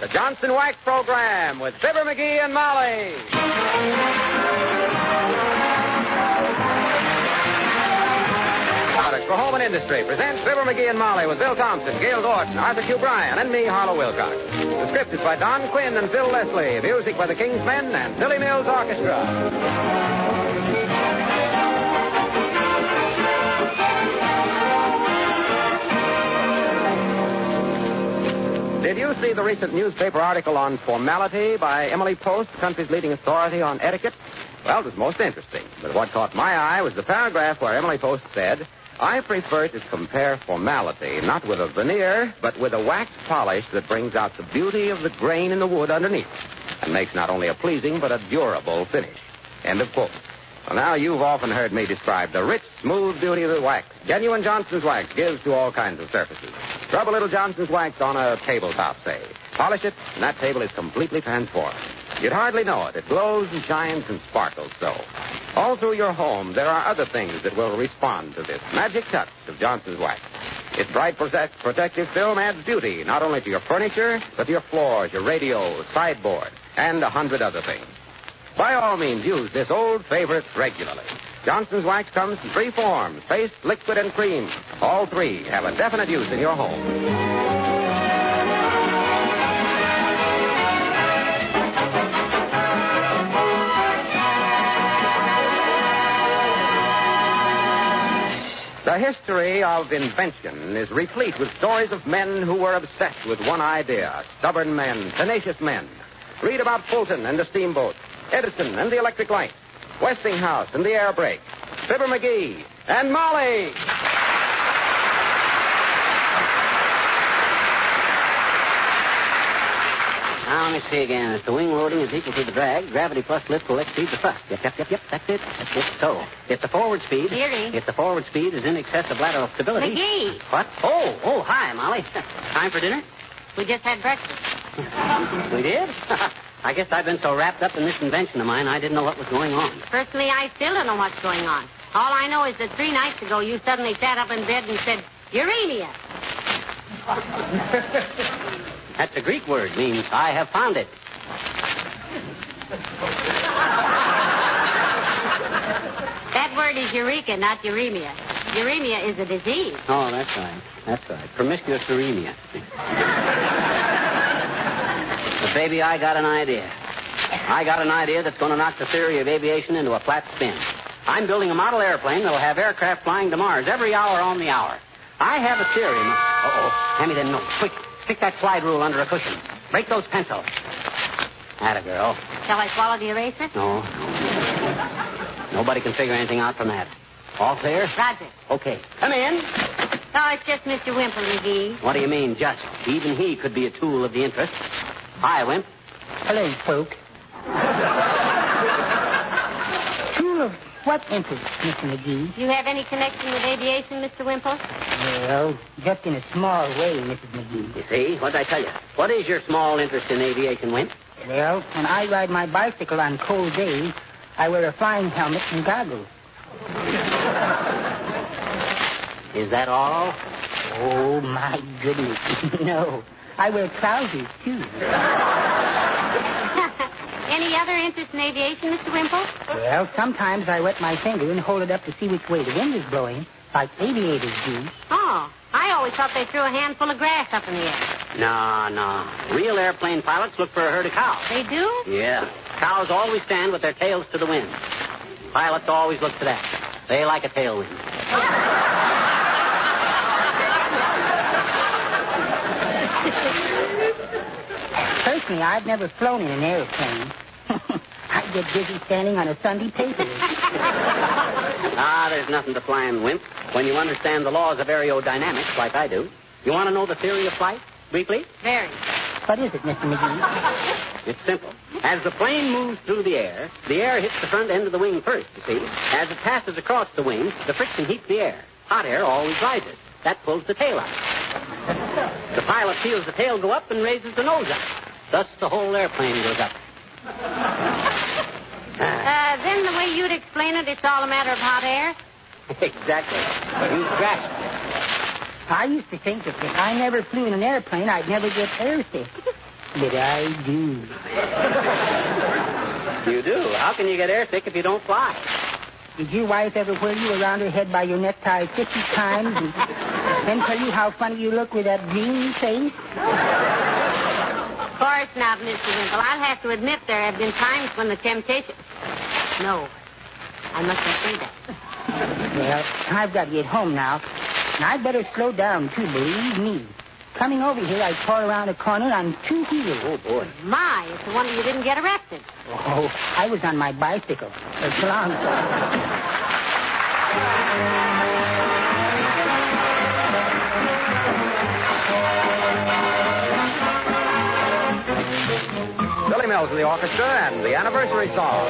the Johnson Wax Program with Fibber McGee and Molly. Products for Home and Industry presents Fibber McGee and Molly with Bill Thompson, Gail Gordon, Arthur Q. Bryan, and me, Harlow Wilcox. The script is by Don Quinn and Phil Leslie. Music by the King's Men and Billy Mills Orchestra. Did you see the recent newspaper article on formality by Emily Post, the country's leading authority on etiquette? Well, it was most interesting. But what caught my eye was the paragraph where Emily Post said, I prefer to compare formality not with a veneer, but with a wax polish that brings out the beauty of the grain in the wood underneath and makes not only a pleasing but a durable finish. End of quote. Well, now, you've often heard me describe the rich, smooth beauty of the wax. Genuine Johnson's wax gives to all kinds of surfaces. Rub a little Johnson's wax on a tabletop, say. Polish it, and that table is completely transformed. You'd hardly know it. It glows and shines and sparkles so. All through your home, there are other things that will respond to this magic touch of Johnson's wax. Its bright protective film adds beauty not only to your furniture, but to your floors, your radios, sideboard, and 100 other things. By all means, use this old favorite regularly. Johnson's wax comes in 3 forms, paste, liquid, and cream. All 3 have a definite use in your home. The history of invention is replete with stories of men who were obsessed with one idea, stubborn men, tenacious men. Read about Fulton and the steamboat, Edison and the electric light, Westinghouse and the air brake, Fibber McGee and Molly. Now, let me see again. If the wing loading is equal to the drag, gravity plus lift will exceed the thrust. Yep. That's it. So, if the forward speed... Dearie. If the forward speed is in excess of lateral stability... McGee. What? Oh, hi, Molly. Time for dinner? We just had breakfast. We did? I guess I've been so wrapped up in this invention of mine, I didn't know what was going on. Personally, I still don't know what's going on. All I know is that 3 nights ago you suddenly sat up in bed and said, Urania. That's a Greek word. Means I have found it. That word is eureka, not uremia. Uremia is a disease. Oh, that's right. Promiscuous uremia. But, baby, I got an idea. I got an idea that's going to knock the theory of aviation into a flat spin. I'm building a model airplane that'll have aircraft flying to Mars every hour on the hour. I have a theory. Hand me them notes. Quick. Stick that slide rule under a cushion. Break those pencils. Atta girl. Shall I swallow the eraser? No. Nobody can figure anything out from that. All clear? Roger. Okay. Come in. Oh, it's just Mr. Wimple, McGee. What do you mean, just? Even he could be a tool of the interest. Hi, Wimp. Hello, folk. Tool of what interest, Mr. McGee? Do you have any connection with aviation, Mr. Wimple? Well, just in a small way, Mrs. McGee. You see? What'd I tell you? What is your small interest in aviation, Wimp? Well, when I ride my bicycle on cold days, I wear a flying helmet and goggles. Is that all? Oh, my goodness. No. I wear trousers, too. Any other interest in aviation, Mr. Wimple? Well, sometimes I wet my finger and hold it up to see which way the wind is blowing, like aviators do. Oh, I always thought they threw a handful of grass up in the air. No. Real airplane pilots look for a herd of cows. They do? Yeah. Cows always stand with their tails to the wind. Pilots always look for that. They like a tailwind. Personally, I've never flown in an airplane. I get busy standing on a Sunday paper. There's nothing to flying, Wimp, when you understand the laws of aerodynamics like I do. You want to know the theory of flight, briefly? Very. What is it, Mr. McGee? It's simple. As the plane moves through the air hits the front end of the wing first, you see. As it passes across the wing, the friction heats the air. Hot air always rises. That pulls the tail up. The pilot feels the tail go up and raises the nose up. Thus, the whole airplane goes up. Then the way you'd explain it, it's all a matter of hot air? Exactly. You grasped it. I used to think that if I never flew in an airplane, I'd never get airsick. But I do. You do? How can you get airsick if you don't fly? Did your wife ever whirl you around her head by your necktie 50 times and then tell you how funny you look with that green face? Of course not, Mr. Wimple. I'll have to admit there have been times when the temptation... No, I mustn't say that. Well, I've got to get home now. And I'd better slow down, too, believe me. Coming over here, I tore around a corner on 2 wheels. Oh, boy. My, it's a wonder you didn't get arrested. Oh, I was on my bicycle. It's long. Billy Mills with the orchestra and the anniversary song.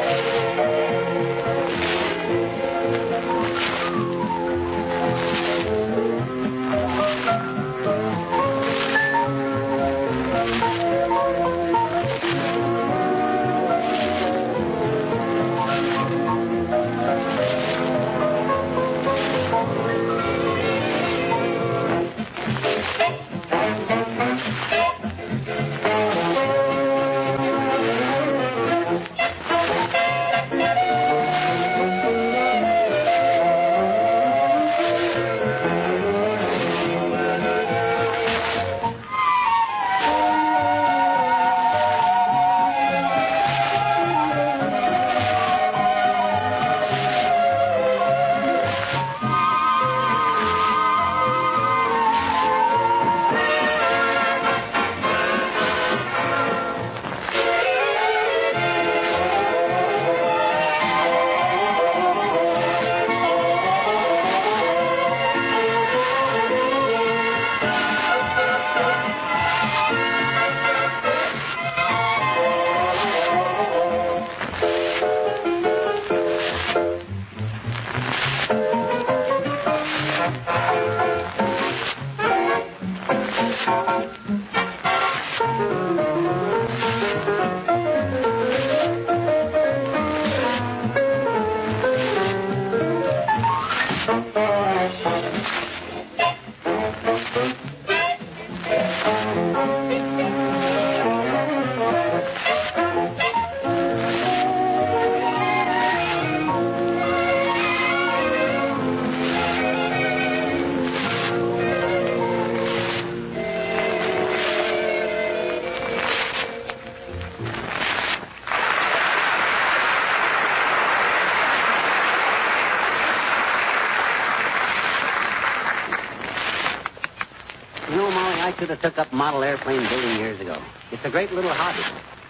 You know, Molly, I should have took up model airplane building years ago. It's a great little hobby.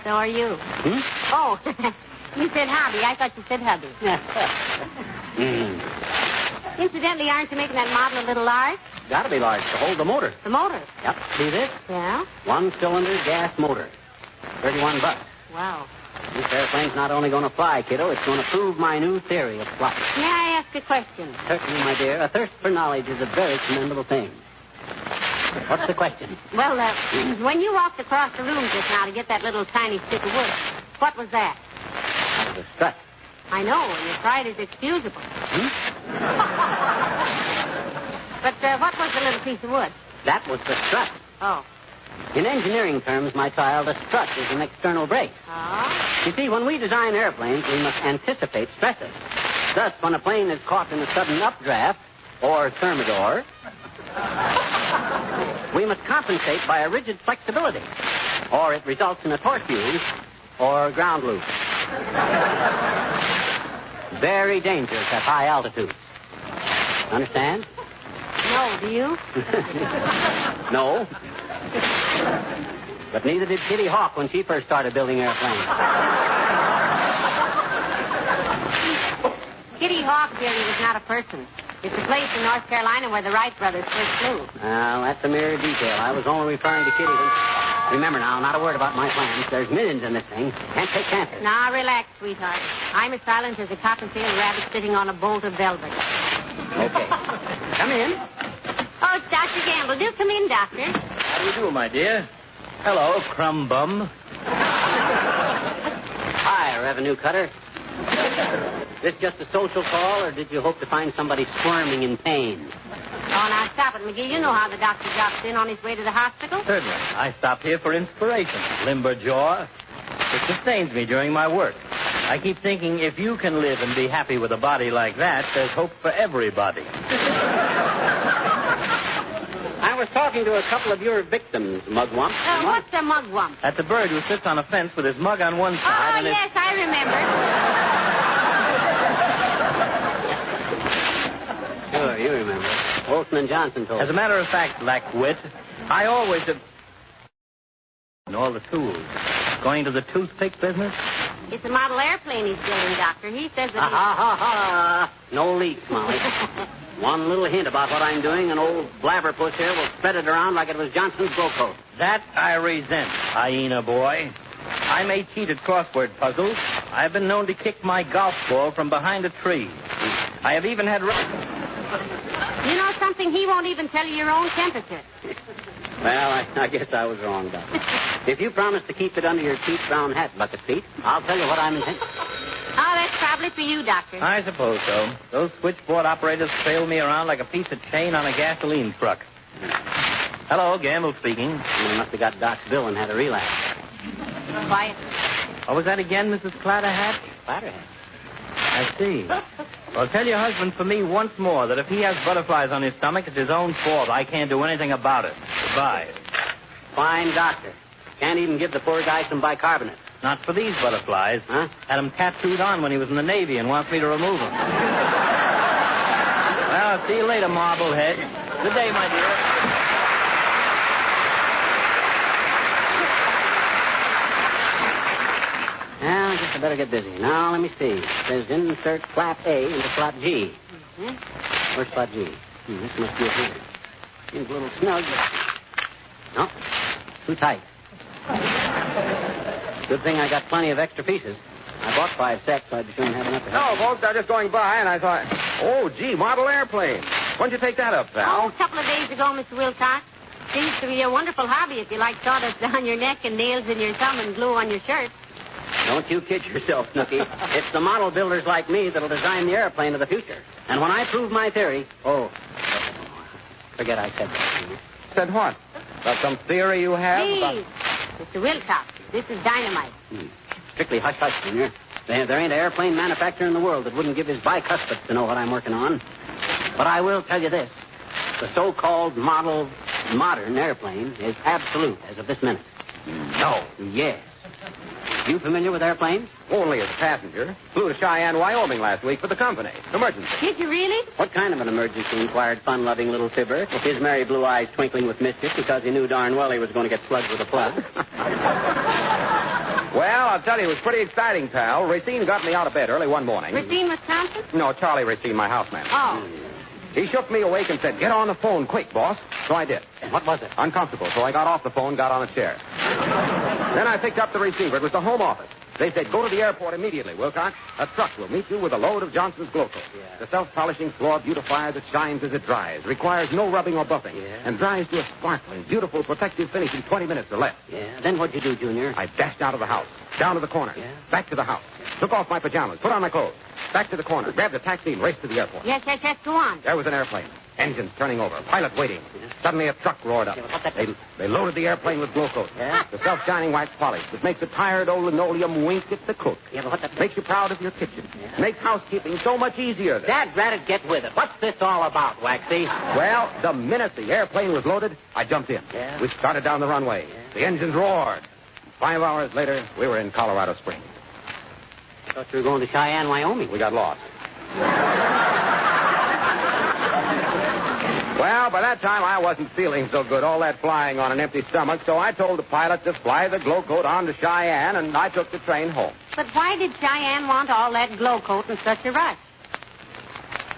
So are you. Oh, you said hobby. I thought you said hubby. Incidentally, aren't you making that model a little large? Got to be large to hold the motor. The motor? Yep. See this? Yeah? 1-cylinder gas motor. $31. Wow. This airplane's not only going to fly, kiddo, it's going to prove my new theory of flight. May I ask a question? Certainly, my dear. A thirst for knowledge is a very commendable thing. What's the question? Well, when you walked across the room just now to get that little tiny stick of wood, what was that? That was a strut. I know, and your pride is excusable. But what was the little piece of wood? That was the strut. Oh. In engineering terms, my child, a strut is an external brake. Oh? You see, when we design airplanes, we must anticipate stresses. Thus, when a plane is caught in a sudden updraft, or thermidor, we must compensate by a rigid flexibility, or it results in a torque fuse or ground loop. Very dangerous at high altitudes. Understand? No, do you? No. But neither did Kitty Hawk when she first started building airplanes. Kitty Hawk, dearie, was not a person. It's a place in North Carolina where the Wright brothers first flew. Well, that's a mere detail. I was only referring to Kitty when... Remember now, not a word about my plans. There's millions in this thing. Can't take chances. Now, relax, sweetheart. I'm as silent as a cottontail rabbit sitting on a bolt of velvet. Okay. Come in. Oh, it's Dr. Gamble. Do come in, Doctor. How do you do, my dear? Hello, crumb bum. Hi, revenue cutter. This just a social call, or did you hope to find somebody squirming in pain? Oh, Oh, now stop it, McGee. You know how the doctor drops in on his way to the hospital. Certainly. I stop here for inspiration. Limber jaw. It sustains me during my work. I keep thinking if you can live and be happy with a body like that, there's hope for everybody. I was talking to a couple of your victims, Mugwump. What's a mugwump? That's a bird who sits on a fence with his mug on one side Oh, and yes, I remember. Sure, you remember. Olson and Johnson told As a matter of fact, Blackwit, I always have... And all the tools. Going to the toothpick business? It's a model airplane he's building, Doctor. He says that Ha. No leaks, Molly. One little hint about what I'm doing, and old blabberpuss here will spread it around like it was Johnson's Glow-Coat. That I resent, hyena boy. I may cheat at crossword puzzles. I've been known to kick my golf ball from behind a tree. I have even had... You know something? He won't even tell you your own temperature. Well, I guess I was wrong, Doctor. If you promise to keep it under your cheap brown hat, Bucket Feet, I'll tell you what I'm intending. Oh, that's probably for you, Doctor. I suppose so. Those switchboard operators trail me around like a piece of chain on a gasoline truck. Hello, Gamble speaking. You must have got Doc's bill and had a relapse. Quiet. What was that again, Mrs. Clatterhatch? Clatterhatch. I see. Well, tell your husband for me once more that if he has butterflies on his stomach, it's his own fault. I can't do anything about it. Goodbye. Fine doctor. Can't even give the poor guy some bicarbonate. Not for these butterflies. Huh? Had them tattooed on when he was in the Navy and wants me to remove them. Well, see you later, Marblehead. Good day, my dear. Well, I guess I better get busy. Now, let me see. It says insert flap A into slot G. Hmm? Where's slot G? This must be it here. Seems a little snug, but... No, too tight. Good thing I got plenty of extra pieces. I bought 5 sets, so I'd soon have enough to No, folks, I was just going by, and I thought, oh, gee, model airplane. When'd you take that up, Oh, pal? a couple of days ago, Mr. Wilcox. Seems to be a wonderful hobby if you like sawdust down your neck and nails in your thumb and glue on your shirt. Don't you kid yourself, Snooky. It's the model builders like me that'll design the airplane of the future. And when I prove my theory... Oh, forget I said that. Said what? About some theory you have? Please, Mr. Wilcox, this is dynamite. Strictly hush-hush, Junior. There ain't an airplane manufacturer in the world that wouldn't give his bicuspids to know what I'm working on. But I will tell you this. The so-called modern airplane is absolute as of this minute. No. Yes. You familiar with airplanes? Only as a passenger. Flew to Cheyenne, Wyoming last week for the company. Emergency. Did you really? What kind of an emergency, inquired fun-loving little Fibber, his merry blue eyes twinkling with mischief because he knew darn well he was going to get plugged with a plug. Well, I'll tell you, it was pretty exciting, pal. Racine got me out of bed early one morning. Racine, Wisconsin? No, Charlie Racine, my houseman. Oh. He shook me awake and said, get on the phone quick, boss. So I did. And what was it? Uncomfortable, so I got off the phone, got on a chair. Then I picked up the receiver. It was the home office. They said, go to the airport immediately, Wilcox. A truck will meet you with a load of Johnson's Glow-Coat. Yeah. The self-polishing floor beautifier that shines as it dries, requires no rubbing or buffing, and dries to a sparkling, beautiful, protective finish in 20 minutes or less. Yeah. Then what'd you do, Junior? I dashed out of the house, down to the corner, back to the house, took off my pajamas, put on my clothes, back to the corner, grabbed a taxi and raced to the airport. Yes, go on. There was an airplane. Engines turning over. Pilot waiting. Suddenly a truck roared up. They loaded the airplane with Glow-Coat. Yeah? The self-shining wax polish that makes the tired old linoleum wink at the cook. Yeah, but what the... Makes you proud of your kitchen. Yeah. Makes housekeeping so much easier. Dad, ratted, get with it. What's this all about, Waxy? Well, the minute the airplane was loaded, I jumped in. Yeah? We started down the runway. Yeah. The engines roared. 5 hours later, we were in Colorado Springs. I thought you were going to Cheyenne, Wyoming. We got lost. Well, by that time, I wasn't feeling so good, all that flying on an empty stomach, so I told the pilot to fly the Glow-Coat on to Cheyenne, and I took the train home. But why did Cheyenne want all that Glow-Coat in such a rush?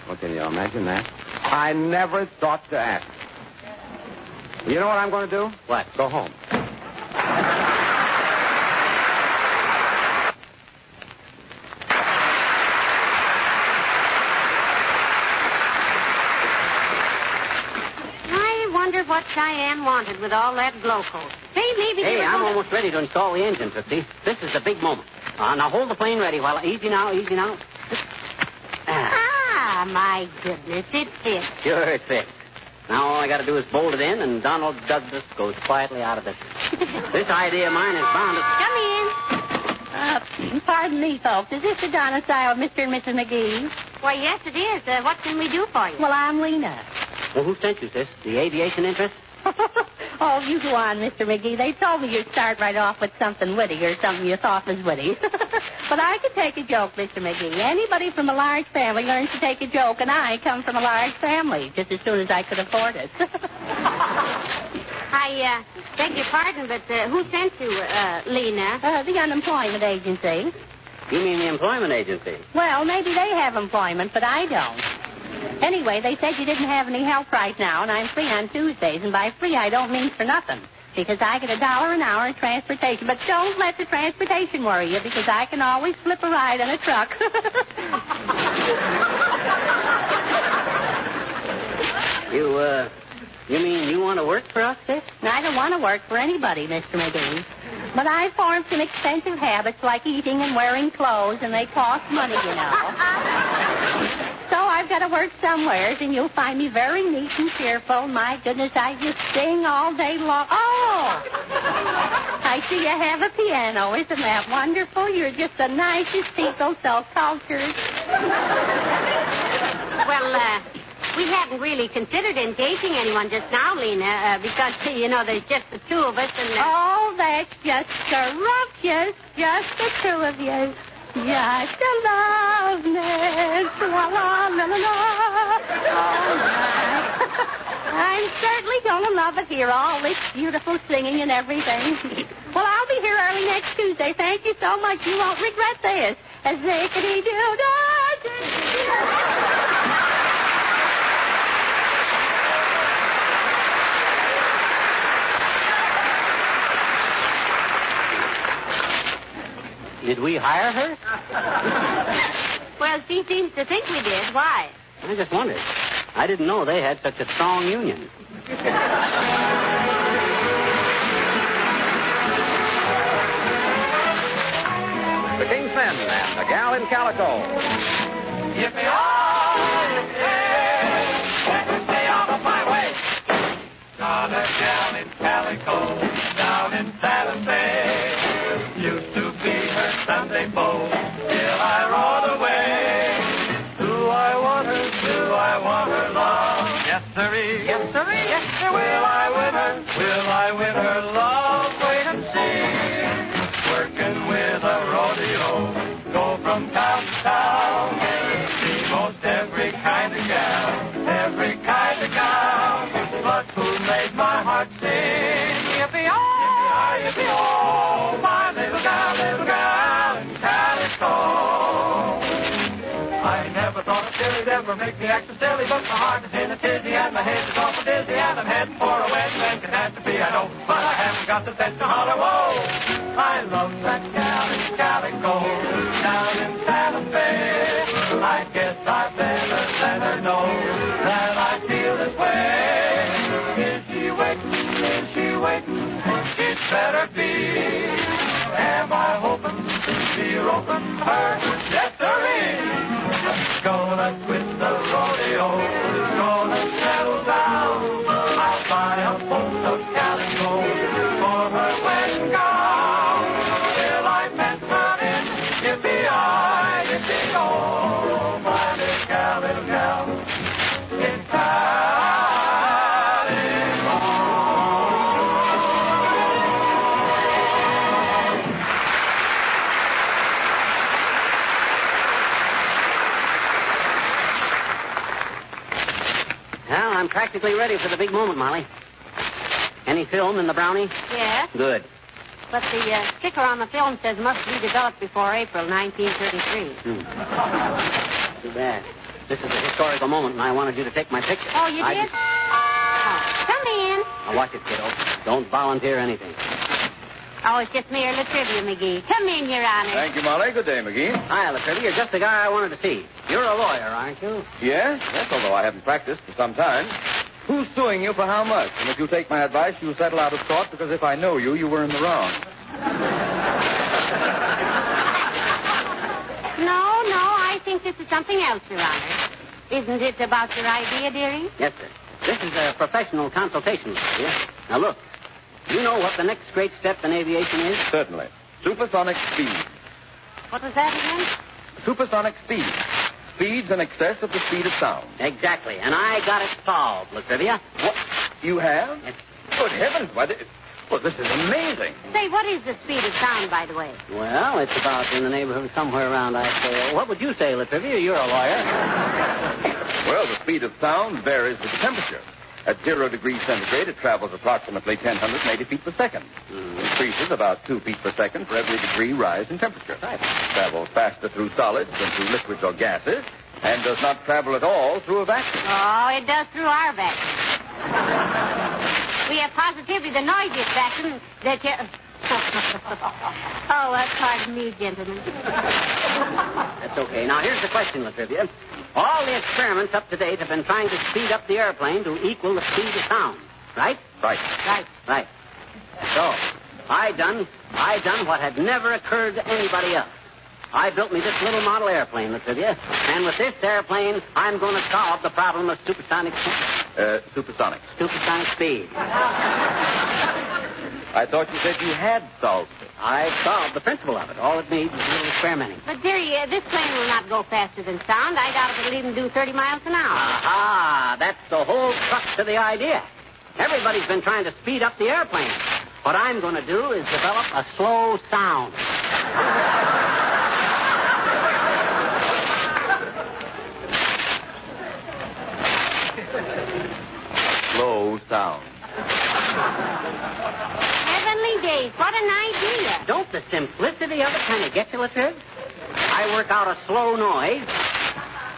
Well, can you imagine that? I never thought to ask. You know what I'm going to do? What? Go home. What Cheyenne wanted with all that Glow-Coat. Say, maybe they were I'm gonna... almost ready to install the engine, Trusty. This is the big moment. Now hold the plane ready while... Easy now. Ah, my goodness, it fits. Sure it fits. Now all I got to do is bolt it in, and Donald Douglas goes quietly out of business. This idea of mine is bound to... Come in. Pardon me, folks. Is this the domicile of Mr. and Mrs. McGees? Why, yes, it is. What can we do for you? Well, I'm Lena. Well, who sent you, sis? The aviation interest? Oh, you go on, Mr. McGee. They told me you'd start right off with something witty or something you thought was witty. But I could take a joke, Mr. McGee. Anybody from a large family learns to take a joke, and I come from a large family just as soon as I could afford it. I beg your pardon, but who sent you, Lena? The unemployment agency. You mean the employment agency? Well, maybe they have employment, but I don't. Anyway, they said you didn't have any help right now, and I'm free on Tuesdays, and by free I don't mean for nothing, because I get $1 an hour in transportation. But don't let the transportation worry you, because I can always flip a ride on a truck. You mean you want to work for us, sis? I don't want to work for anybody, Mr. McGee. But I formed some expensive habits like eating and wearing clothes, and they cost money, you know. So I've got to work somewhere, and you'll find me very neat and cheerful. My goodness, I just sing all day long. Oh! I see you have a piano. Isn't that wonderful? You're just the nicest people, so cultured. Well, we hadn't really considered engaging anyone just now, Lena, because, there's just the two of us and... Oh, that's just scrumptious. Just the two of you. Just a loveness. La, la, la, la, la. Oh, my. I'm certainly going to love it here, all this beautiful singing and everything. Well, I'll be here early next Tuesday. Thank you so much. You won't regret this. As Did we hire her? Well, she seems to think we did. Why? I just wondered. I didn't know they had such a strong union. The King's Men and the Gal in Calico. Yippee-yi, let me stay out of my way. Got a gal in calico down in Santa Fe. Used to be her Sunday beau till I rode away. Do I want her? Do I want her love? Yes, sirree. Yes, sirree. Yes, sir. Will I win her? Will I win her love? Wait and see. Working with a rodeo, go from town to town. See most every kind of gal, every kind of gal. But who made my heart sing? Yippee-oh, yippee-oh, my little gal in calico. I never thought a silly'd ever make me act so silly, but my heart is in a tizzy and my head is awful dizzy, and I'm heading for a wedding and catastrophe, I know, but I haven't got the sense to holler, whoa. I love that gal in calico down in Santa Fe. I guess I better let her know that I feel this way. Is she waiting? Is she waiting? It better be. Am I hoping to be roping her? Yes, sirree. Gonna quit the rodeo. Gonna settle down. I'll buy a post of calico for her wedding gown. Till I met her in yippee-yi, yippee-oh, my little gal in calico. Well, I'm practically ready for the big moment, Molly. Any film in the brownie? Yes, Good. but the sticker on the film says must be developed before April 1933. Too bad. This is a historical moment, and I wanted you to take my picture. Oh, you did? Come in. Now, watch it, kiddo. Don't volunteer anything. Oh, it's just mere Latrivia, McGee. Come in, Your Honor. Thank you, Molly. Good day, McGee. Hi, Latrivia. You're just the guy I wanted to see. You're a lawyer, aren't you? Yes, although I haven't practiced for some time. Who's suing you for how much? And if you take my advice, you'll settle out of court, because if I know you, you were in the wrong. No, I think this is something else, Your Honor. Isn't it about your idea, dearie? Yes, sir. This is a professional consultation, Olivia. Now, look. You know what the next great step in aviation is? Certainly. Supersonic speed. What was that again? Supersonic speed. Speeds in excess of the speed of sound. Exactly. And I got it solved, Olivia. What? You have? Yes. Good heavens. Why, well, this is amazing. Say, what is the speed of sound, by the way? Well, it's about in the neighborhood somewhere around, I'd say. What would you say, Olivia? You're a lawyer. Well, the speed of sound varies with the temperature. At 0 degrees centigrade, it travels approximately 1,080 feet per second. Increases about 2 feet per second for every degree rise in temperature. Right. Travels faster through solids than through liquids or gases, and does not travel at all through a vacuum. Oh, it does through our vacuum. We have positively the noisiest vacuum that you... Oh, that's pardon me, gentlemen. That's okay. Now, here's the question, Olivia. All the experiments up to date have been trying to speed up the airplane to equal the speed of sound. Right? Right. Right. So, I done what had never occurred to anybody else. I built me this little model airplane, Olivia, and with this airplane, I'm going to solve the problem of supersonic speed. I thought you said you had solved it. I solved the principle of it. All it needs is a little experimenting. But, dearie, this plane will not go faster than sound. I doubt if it'll even do 30 miles an hour. Aha! That's the whole crux of the idea. Everybody's been trying to speed up the airplane. What I'm going to do is develop a slow sound. Slow sound. Heavenly days, what an idea. Don't the simplicity of it kind of get you, Latriv? I work out a slow noise,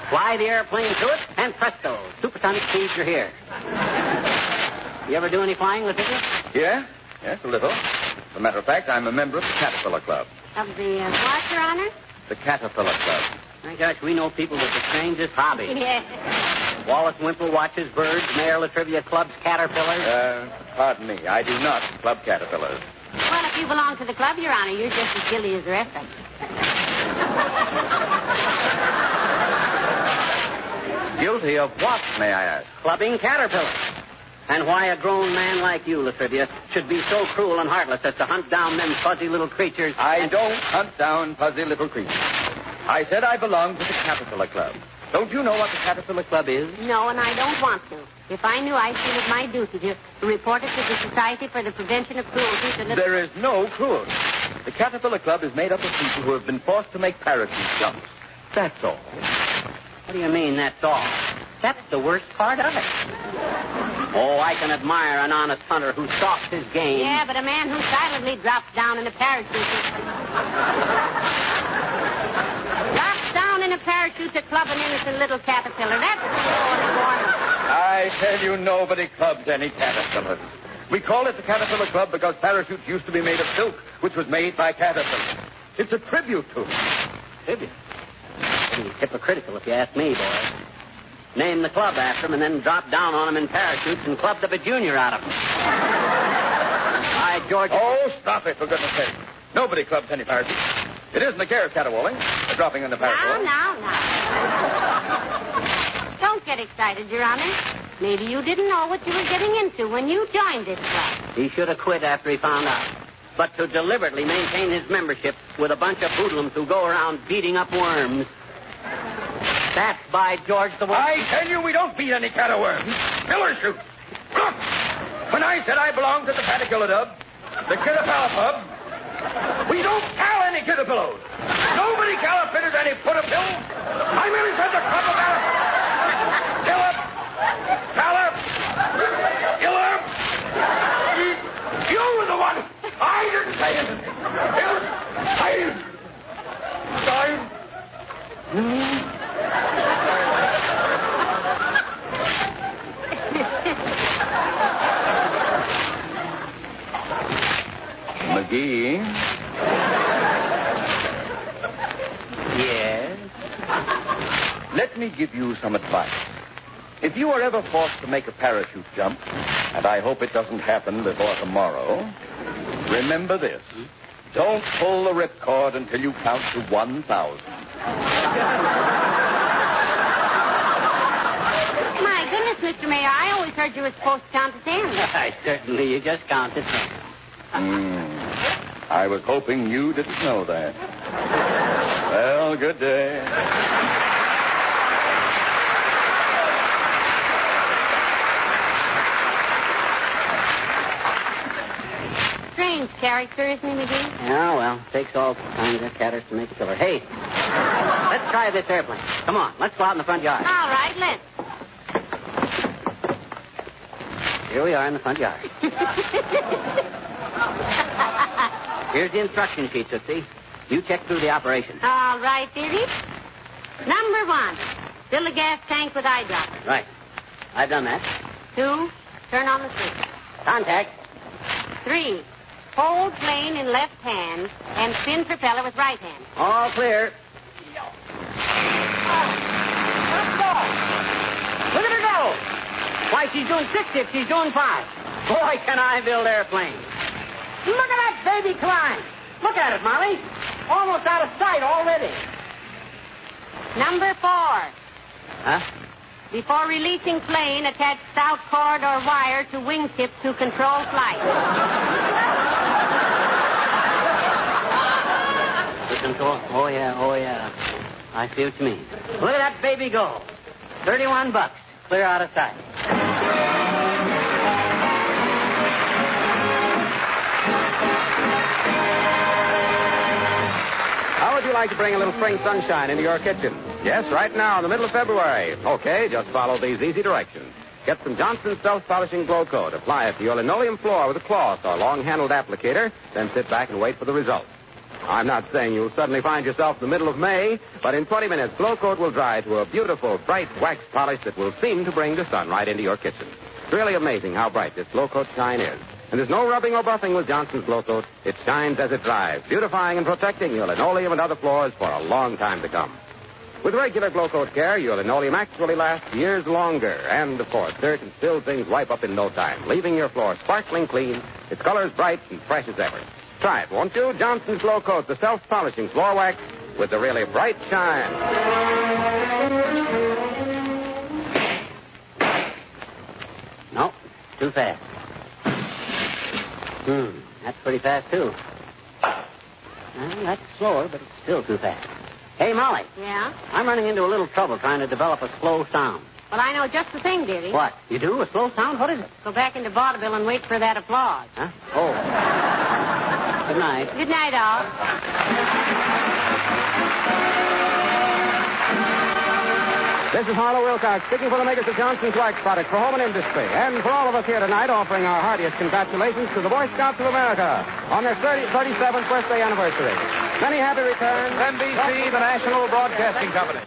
fly the airplane to it, and presto, supersonic speeds are here. You ever do any flying, Latriv? Yes, a little. As a matter of fact, I'm a member of the Caterpillar Club. Of the what, Your Honor? The Caterpillar Club. My gosh, we know people with the strangest hobbies. Yes. Wallace Wimple watches birds, Mayor Latrivia clubs caterpillars. Pardon me, I do not club caterpillars. Well, if you belong to the club, Your Honor, you're just as guilty as the rest of them. Guilty of what, may I ask? Clubbing caterpillars. And why a grown man like you, Latrivia, should be so cruel and heartless as to hunt down them fuzzy little creatures. I don't hunt down fuzzy little creatures. I said I belong to the Caterpillar Club. Don't you know what the Caterpillar Club is? No, and I don't want to. If I knew, I'd feel it my duty to report it to the Society for the Prevention of Cruelty to little... There is no cruelty. The Caterpillar Club is made up of people who have been forced to make parachute jumps. That's all. What do you mean, that's all? That's the worst part of it. Oh, I can admire an honest hunter who stalks his game. Yeah, but a man who silently drops down in a parachute... drops down in a parachute to club an innocent little caterpillar. That's cruel and warm. I tell you, nobody clubs any caterpillars. We call it the Caterpillar Club because parachutes used to be made of silk, which was made by caterpillars. It's a tribute to them. Tribute? Pretty hypocritical, if you ask me, boy. Name the club after him and then drop down on him in parachutes and club the junior out of him. Hi, George. Oh, stop it, for goodness sake. Nobody clubs any parachutes. It isn't the care of caterwauling. They're dropping in the parachute. Now. Don't get excited, Your Honor. Maybe you didn't know what you were getting into when you joined this club. He should have quit after he found out. But to deliberately maintain his membership with a bunch of hoodlums who go around beating up worms, that's by George the one. I tell you, we don't beat any caterworms. Miller shoot. Look! When I said I belonged to the Caterpillar Club, the Caterpillar Club, we don't cal any caterpillars. Nobody califitters any put-a-pill. I merely said the club of Philip, Calip, Gillip. You were the one. I didn't say anything. McGee? Yes? Let me give you some advice. If you are ever forced to make a parachute jump, and I hope it doesn't happen before tomorrow, remember this. Don't pull the ripcord until you count to 1,000. My goodness, Yes, Mr. Mayor, I always heard you were supposed to count to 10. I certainly, you just counted 10. I was hoping you didn't know that. Well, good day. Strange character, isn't he, McGee? Yeah, well, takes all kinds of catters to make a killer. Hey, let's try this airplane. Come on, let's go out in the front yard. All right, let's. Here we are in the front yard. Here's the instruction sheet, Tootsie. You check through the operation. All right, dearie. Number 1, fill the gas tank with eyedropper. Right. I've done that. 2, turn on the switch. Contact. 3, hold plane in left hand and spin propeller with right hand. All clear. Look at her go. Why, she's doing 60 if she's doing 5. Boy, can I build airplanes. Look at that baby climb. Look at it, Molly. Almost out of sight already. Number 4, Huh? before releasing plane, attach stout cord or wire to wingtip to control flight. The control. Oh, yeah. I see what you mean. Look at that baby go. $31. Clear out of sight. How would you like to bring a little spring sunshine into your kitchen? Yes, right now in the middle of February. Okay, just follow these easy directions. Get some Johnson's self-polishing glow coat. Apply it to your linoleum floor with a cloth or long-handled applicator, then sit back and wait for the results. I'm not saying you'll suddenly find yourself in the middle of May, but in 20 minutes, glow coat will dry to a beautiful, bright wax polish that will seem to bring the sun right into your kitchen. It's really amazing how bright this glow coat shine is. And there's no rubbing or buffing with Johnson's glow coat. It shines as it dries, beautifying and protecting your linoleum and other floors for a long time to come. With regular glow coat care, your linoleum actually lasts years longer. And, of course, dirt and spilled things wipe up in no time, leaving your floor sparkling clean, its colors bright and fresh as ever. Try it, won't you? Johnson's glow coat, the self-polishing floor wax with the really bright shine. No, too fast. That's pretty fast, too. Well, that's slower, but it's still too fast. Hey, Molly. Yeah? I'm running into a little trouble trying to develop a slow sound. Well, I know just the thing, dearie. What? You do? A slow sound? What is it? Go back into vaudeville and wait for that applause. Huh? Oh. Good night. Good night, all. This is Harlow Wilcox speaking for the makers of Johnson's Wax Products for home and industry. And for all of us here tonight, offering our heartiest congratulations to the Boy Scouts of America on their 37th birthday anniversary. Many happy returns. NBC, the National Broadcasting Company.